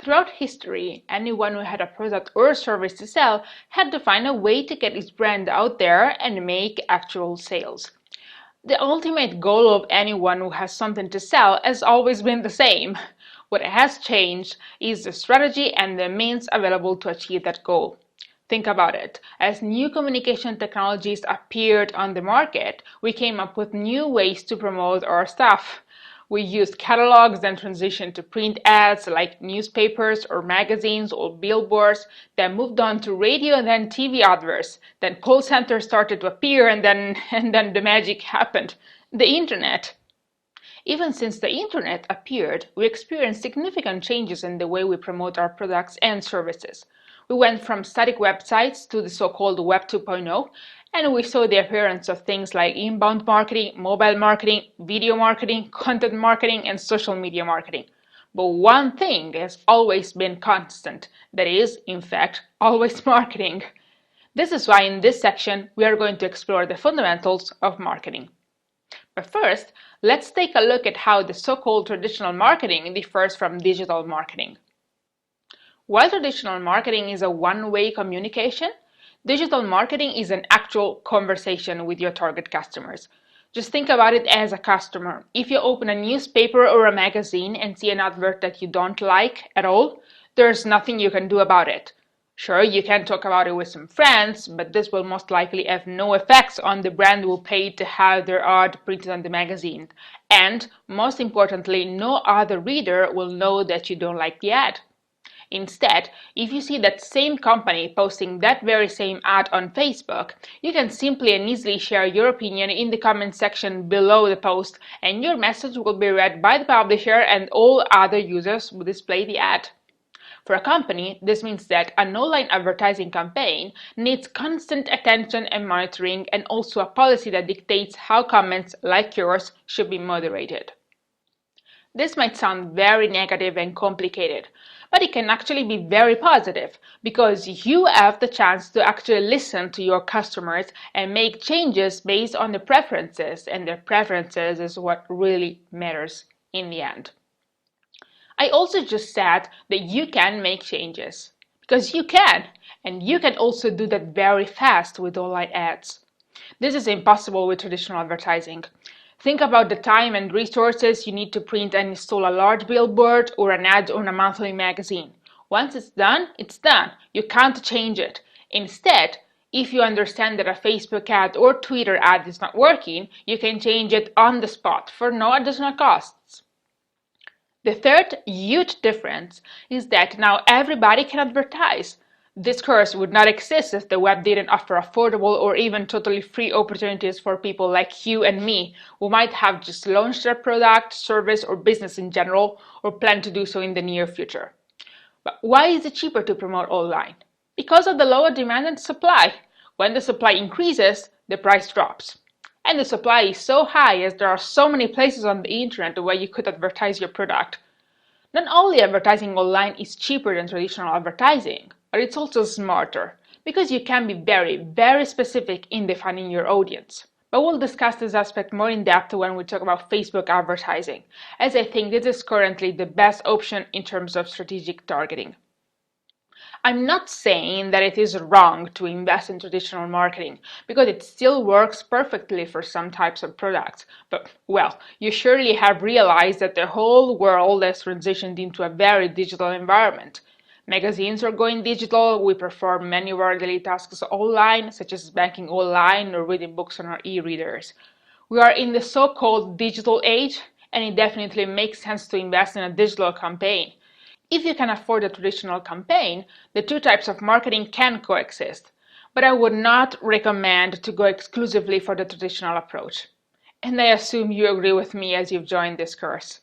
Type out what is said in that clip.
Throughout history, anyone who had a product or service to sell had to find a way to get its brand out there and make actual sales. The ultimate goal of anyone who has something to sell has always been the same. What has changed is the strategy and the means available to achieve that goal. Think about it. As new communication technologies appeared on the market, we came up with new ways to promote our stuff. We used catalogs, then transitioned to print ads like newspapers or magazines or billboards, then moved on to radio and then TV adverts. Then call centers started to appear and then the magic happened. The internet. Even since the internet appeared, we experienced significant changes in the way we promote our products and services. We went from static websites to the so-called Web 2.0, and we saw the appearance of things like inbound marketing, mobile marketing, video marketing, content marketing, and social media marketing. But one thing has always been constant, that is, in fact, always marketing. This is why in this section we are going to explore the fundamentals of marketing. But first, let's take a look at how the so-called traditional marketing differs from digital marketing. While traditional marketing is a one-way communication, digital marketing is an actual conversation with your target customers. Just think about it as a customer. If you open a newspaper or a magazine and see an advert that you don't like at all, there's nothing you can do about it. Sure, you can talk about it with some friends, but this will most likely have no effects on the brand who paid to have their ad printed on the magazine. And, most importantly, no other reader will know that you don't like the ad. Instead, if you see that same company posting that very same ad on Facebook, you can simply and easily share your opinion in the comment section below the post, and your message will be read by the publisher and all other users will display the ad. For a company, this means that an online advertising campaign needs constant attention and monitoring, and also a policy that dictates how comments like yours should be moderated. This might sound very negative and complicated, but it can actually be very positive because you have the chance to actually listen to your customers and make changes based on their preferences, and their preferences is what really matters in the end. I also just said that you can make changes, because you can, and you can also do that very fast with online ads. This is impossible with traditional advertising. Think about the time and resources you need to print and install a large billboard or an ad on a monthly magazine. Once it's done, it's done. You can't change it. Instead, if you understand that a Facebook ad or Twitter ad is not working, you can change it on the spot for no additional costs. The third huge difference is that now everybody can advertise. This course would not exist if the web didn't offer affordable or even totally free opportunities for people like you and me, who might have just launched their product, service, or business in general, or plan to do so in the near future. But why is it cheaper to promote online? Because of the lower demand and supply. When the supply increases, the price drops. And the supply is so high as there are so many places on the internet where you could advertise your product. Not only advertising online is cheaper than traditional advertising, but it's also smarter, because you can be very, very specific in defining your audience. But we'll discuss this aspect more in depth when we talk about Facebook advertising, as I think this is currently the best option in terms of strategic targeting. I'm not saying that it is wrong to invest in traditional marketing, because it still works perfectly for some types of products. But, well, you surely have realized that the whole world has transitioned into a very digital environment. Magazines are going digital, we perform many of our daily tasks online, such as banking online or reading books on our e-readers. We are in the so-called digital age, and it definitely makes sense to invest in a digital campaign. If you can afford a traditional campaign, the two types of marketing can coexist, but I would not recommend to go exclusively for the traditional approach. And I assume you agree with me as you've joined this course.